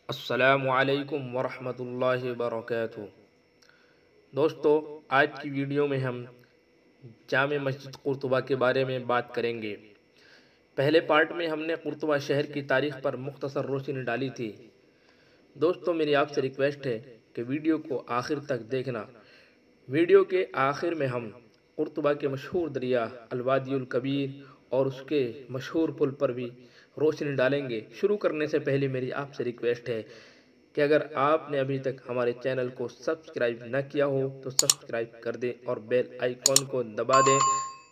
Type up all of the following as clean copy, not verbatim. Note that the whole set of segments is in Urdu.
السلام علیکم ورحمۃ اللہ وبرکاتہ۔ دوستو، آج کی ویڈیو میں ہم جامع مسجد قرطبہ کے بارے میں بات کریں گے۔ پہلے پارٹ میں ہم نے قرطبہ شہر کی تاریخ پر مختصر روشنی ڈالی تھی۔ دوستو، میری آپ سے ریکویسٹ ہے کہ ویڈیو کو آخر تک دیکھنا۔ ویڈیو کے آخر میں ہم قرطبہ کے مشہور دریا الوادی الکبیر اور اس کے مشہور پل پر بھی روشنی ڈالیں گے۔ شروع کرنے سے پہلے میری آپ سے ریکویسٹ ہے کہ اگر آپ نے ابھی تک ہمارے چینل کو سبسکرائب نہ کیا ہو تو سبسکرائب کر دیں اور بیل آئیکن کو دبا دیں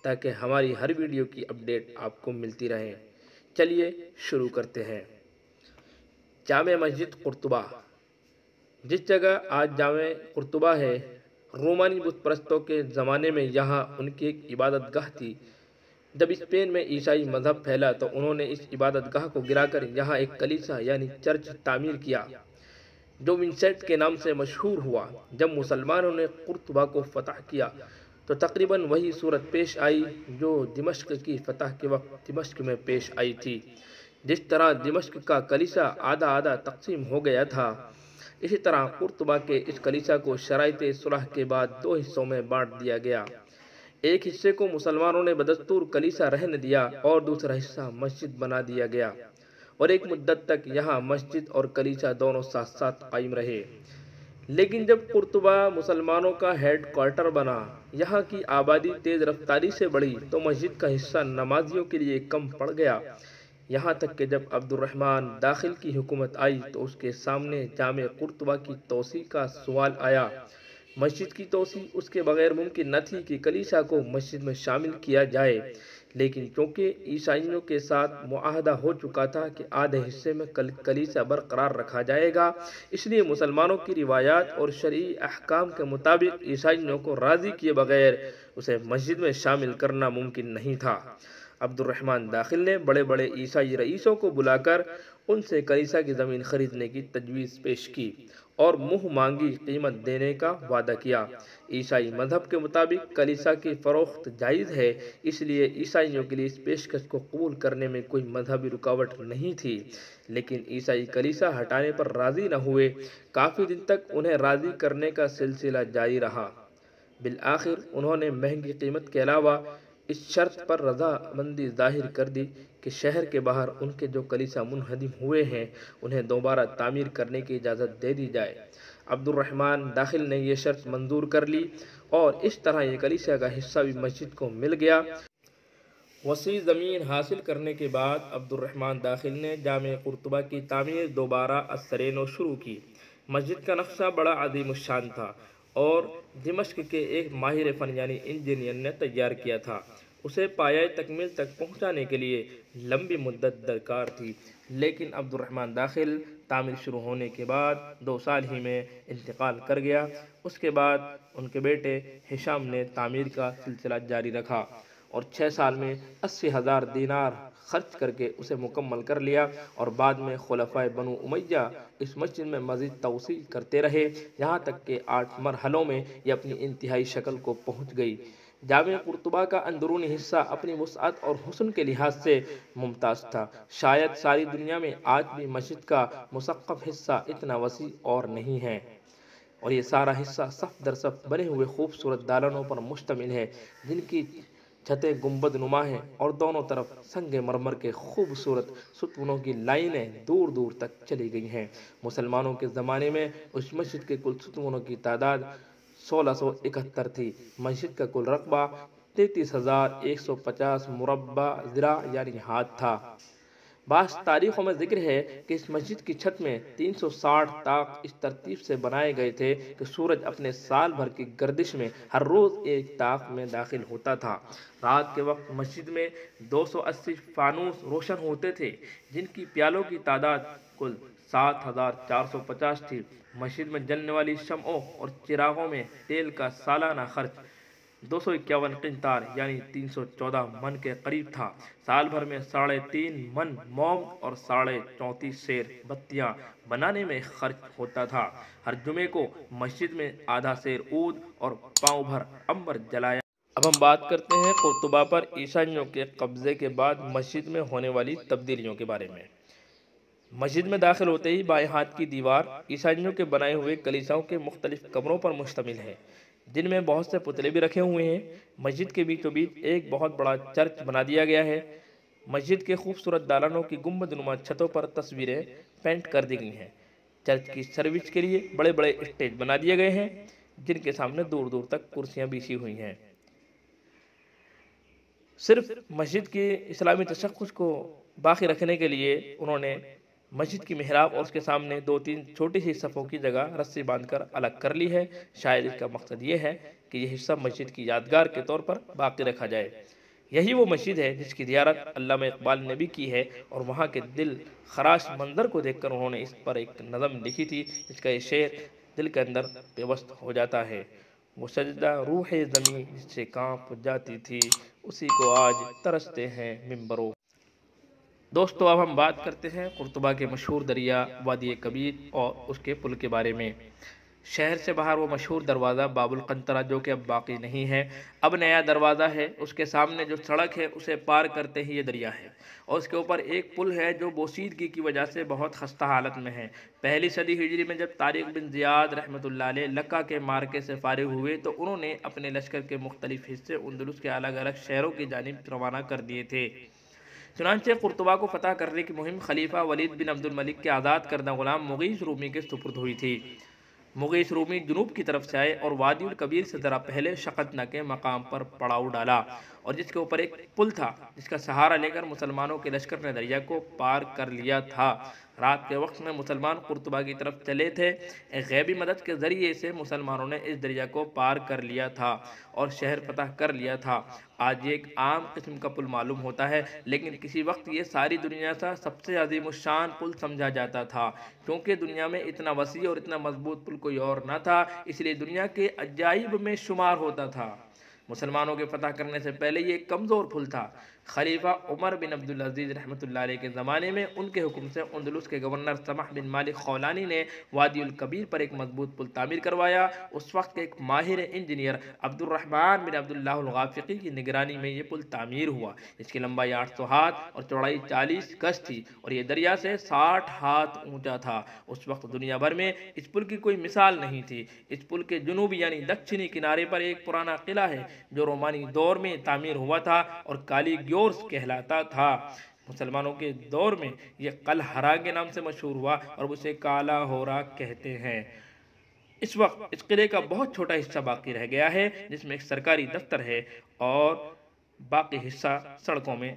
تاکہ ہماری ہر ویڈیو کی اپڈیٹ آپ کو ملتی رہے۔ چلیے شروع کرتے ہیں۔ جامع مسجد قرطبہ۔ جس جگہ آج جامع قرطبہ ہے، رومانی بت پرستوں کے زمانے میں یہاں ان کی ایک عبادت گاہ تھی۔ جب اسپین میں عیسائی مذہب پھیلا تو انہوں نے اس عبادت گاہ کو گرا کر یہاں ایک کلیسا یعنی چرچ تعمیر کیا، جو ونسنٹ کے نام سے مشہور ہوا۔ جب مسلمانوں نے قرطبہ کو فتح کیا تو تقریباً وہی صورت پیش آئی جو دمشق کی فتح کے وقت دمشق میں پیش آئی تھی۔ جس طرح دمشق کا کلیسا آدھا آدھا تقسیم ہو گیا تھا، اسی طرح قرطبہ کے اس کلیسا کو شرائط صلح کے بعد دو حصوں میں بانٹ دیا گیا۔ ایک حصے کو مسلمانوں نے بدستور کلیسا رہنے دیا اور دوسرا حصہ مسجد بنا دیا گیا، اور ایک مدت تک یہاں مسجد اور کلیسا دونوں ساتھ ساتھ قائم رہے۔ لیکن جب قرطبہ مسلمانوں کا ہیڈ کوارٹر بنا، یہاں کی آبادی تیز رفتاری سے بڑھی تو مسجد کا حصہ نمازیوں کے لیے کم پڑ گیا، یہاں تک کہ جب عبد الرحمن داخل کی حکومت آئی تو اس کے سامنے جامع قرطبہ کی توسیع کا سوال آیا۔ مسجد کی توسیع اس کے بغیر ممکن نہ تھی کہ کلیسا کو مسجد میں شامل کیا جائے، لیکن چونکہ عیسائیوں کے ساتھ معاہدہ ہو چکا تھا کہ آدھے حصے میں کلیسا برقرار رکھا جائے گا، اس لیے مسلمانوں کی روایات اور شرعی احکام کے مطابق عیسائیوں کو راضی کیے بغیر اسے مسجد میں شامل کرنا ممکن نہیں تھا۔ عبد الرحمن داخل نے بڑے بڑے عیسائی رئیسوں کو بلا کر ان سے کلیسا کی زمین خریدنے کی تجویز پیش کی اور منہ مانگی قیمت دینے کا وعدہ کیا۔ عیسائی مذہب کے مطابق کلیسا کی فروخت جائز ہے، اس لیے عیسائیوں کے لیے اس پیشکش کو قبول کرنے میں کوئی مذہبی رکاوٹ نہیں تھی، لیکن عیسائی کلیسا ہٹانے پر راضی نہ ہوئے۔ کافی دن تک انہیں راضی کرنے کا سلسلہ جاری رہا۔ بالآخر انہوں نے مہنگی قیمت کے علاوہ اس شرط پر رضامندی ظاہر کر دی کہ شہر کے باہر ان کے جو کلیسا منہدم ہوئے ہیں انہیں دوبارہ تعمیر کرنے کی اجازت دے دی جائے۔ عبد الرحمن داخل نے یہ شرط منظور کر لی اور اس طرح یہ کلیسا کا حصہ بھی مسجد کو مل گیا۔ وسیع زمین حاصل کرنے کے بعد عبد الرحمن داخل نے جامع قرطبہ کی تعمیر دوبارہ از سر نو شروع کی۔ مسجد کا نقشہ بڑا عظیم الشان تھا اور دمشق کے ایک ماہر فن یعنی انجینئر نے تیار کیا تھا۔ اسے پایۂ تکمیل تک پہنچانے کے لیے لمبی مدت درکار تھی، لیکن عبد الرحمن داخل تعمیر شروع ہونے کے بعد 2 سال ہی میں انتقال کر گیا۔ اس کے بعد ان کے بیٹے ہشام نے تعمیر کا سلسلہ جاری رکھا اور 6 سال میں 80,000 دینار خرچ کر کے اسے مکمل کر لیا، اور بعد میں خلفائے بنو امیہ اس مسجد میں مزید توسیع کرتے رہے، یہاں تک کہ 8 مرحلوں میں یہ اپنی انتہائی شکل کو پہنچ گئی۔ جامع قرطبہ کا اندرونی حصہ اپنی وسعت اور حسن کے لحاظ سے ممتاز تھا۔ شاید ساری دنیا میں آج بھی مسجد کا مسقف حصہ اتنا وسیع اور نہیں ہے، اور یہ سارا حصہ صف در صف بنے ہوئے خوبصورت دالانوں پر مشتمل ہے، جن کی چھتیں گنبد نما ہیں اور دونوں طرف سنگ مرمر کے خوبصورت ستونوں کی لائنیں دور دور تک چلی گئی ہیں۔ مسلمانوں کے زمانے میں اس مسجد کے کل ستونوں کی تعداد 1671 تھی۔ مسجد کا کل رقبہ 33,150 مربع ذراع یعنی ہاتھ تھا۔ بعض تاریخوں میں ذکر ہے کہ اس مسجد کی چھت میں 360 طاق اس ترتیب سے بنائے گئے تھے کہ سورج اپنے سال بھر کی گردش میں ہر روز ایک طاق میں داخل ہوتا تھا۔ رات کے وقت مسجد میں 280 فانوس روشن ہوتے تھے، جن کی پیالوں کی تعداد کل 7,450 تھی۔ مسجد میں جلنے والی شمعوں اور چراغوں میں تیل کا سالانہ خرچ 251 قنطار یعنی 314 من کے قریب تھا۔ سال بھر میں 3.5 من موم اور 34.5 سیر بتیاں بنانے میں خرچ ہوتا تھا۔ ہر جمعے کو مسجد میں آدھا سیر عود اور پاؤں بھر عنبر جلایا۔ اب ہم بات کرتے ہیں قرطبہ پر عیسائیوں کے قبضے کے بعد مسجد میں ہونے والی تبدیلیوں کے بارے میں۔ مسجد میں داخل ہوتے ہی بائیں ہاتھ کی دیوار عیسائیوں کے بنائے ہوئے کلیساؤں کے مختلف کمروں پر مشتمل ہے، جن میں بہت سے پتلے بھی رکھے ہوئے ہیں۔ مسجد کے بیچوں بیچ ایک بہت بڑا چرچ بنا دیا گیا ہے۔ مسجد کے خوبصورت دالانوں کی گنبد نما چھتوں پر تصویریں پینٹ کر دی گئی ہیں۔ چرچ کی سروس کے لیے بڑے بڑے اسٹیج بنا دیے گئے ہیں، جن کے سامنے دور دور تک کرسیاں بچھی ہوئی ہیں۔ صرف مسجد کے اسلامی تشخص کو باقی رکھنے کے لیے انہوں نے مسجد کی محراب اور اس کے سامنے 2-3 چھوٹی سی صفوں کی جگہ رسی باندھ کر الگ کر لی ہے۔ شاید اس کا مقصد یہ ہے کہ یہ حصہ مسجد کی یادگار کے طور پر باقی رکھا جائے۔ یہی وہ مسجد ہے جس کی زیارت علامہ اقبال نے بھی کی ہے، اور وہاں کے دل خراش منظر کو دیکھ کر انہوں نے اس پر ایک نظم لکھی تھی، جس کا یہ شعر دل کے اندر پیوست ہو جاتا ہے۔ وہ سجدہ روح زمین جس سے کانپ جاتی تھی، اسی کو آج ترستے ہیں ممبروں۔ دوستو، اب ہم بات کرتے ہیں قرطبہ کے مشہور دریا وادی کبیر اور اس کے پل کے بارے میں۔ شہر سے باہر وہ مشہور دروازہ باب القنطرہ جو کہ اب باقی نہیں ہے، اب نیا دروازہ ہے۔ اس کے سامنے جو سڑک ہے اسے پار کرتے ہی یہ دریا ہے، اور اس کے اوپر ایک پل ہے جو بوسیدگی کی وجہ سے بہت خستہ حالت میں ہے۔ پہلی صدی ہجری میں جب طارق بن زیاد رحمۃ اللہ علیہ لکہ کے معرکے سے فارغ ہوئے تو انہوں نے اپنے لشکر کے مختلف حصے اندلس کے الگ الگ شہروں کی جانب روانہ کر دیے تھے۔ چنانچہ قرطبہ کو فتح کرنے کی مہم خلیفہ ولید بن عبد الملک کے آزاد کردہ غلام مغیث رومی کے سپرد ہوئی تھی۔ مغیث رومی جنوب کی طرف سے آئے اور وادی الکبیر سے ذرا پہلے شقتنہ کے مقام پر پڑاؤ ڈالا، اور جس کے اوپر ایک پل تھا جس کا سہارا لے کر مسلمانوں کے لشکر نے دریا کو پار کر لیا تھا۔ رات کے وقت میں مسلمان قرطبہ کی طرف چلے تھے۔ ایک غیبی مدد کے ذریعے سے مسلمانوں نے اس دریا کو پار کر لیا تھا اور شہر فتح کر لیا تھا۔ آج یہ ایک عام قسم کا پل معلوم ہوتا ہے، لیکن کسی وقت یہ ساری دنیا کا سب سے عظیم الشان پل سمجھا جاتا تھا، کیونکہ دنیا میں اتنا وسیع اور اتنا مضبوط پل کوئی اور نہ تھا، اس لیے دنیا کے عجائب میں شمار ہوتا تھا۔ مسلمانوں کے فتح کرنے سے پہلے یہ ایک کمزور پل تھا۔ خلیفہ عمر بن عبد العزیز رحمۃ اللہ علیہ کے زمانے میں ان کے حکم سے اندلس کے گورنر سمح بن مالک خولانی نے وادی الکبیر پر ایک مضبوط پل تعمیر کروایا۔ اس وقت کے ایک ماہر انجینئر عبد الرحمن بن عبد اللہ الغافقی کی نگرانی میں یہ پل تعمیر ہوا۔ اس کی لمبائی 800 ہاتھ اور چوڑائی 40 گز تھی، اور یہ دریا سے 60 ہاتھ اونچا تھا۔ اس وقت دنیا بھر میں اس پل کی کوئی مثال نہیں تھی۔ اس پل کے جنوبی یعنی دکشنی کنارے پر ایک پرانا قلعہ ہے جو رومانی دور میں تعمیر ہوا تھا اور کالی گیورس کہلاتا تھا۔ مسلمانوں کے دور میں یہ قلعہ ہرا کے نام سے مشہور ہوا اور اسے کالا ہورا کہتے ہیں۔ اس وقت اس قلعے کا بہت چھوٹا حصہ باقی رہ گیا ہے، جس میں ایک سرکاری دفتر ہے، اور باقی حصہ سڑکوں میں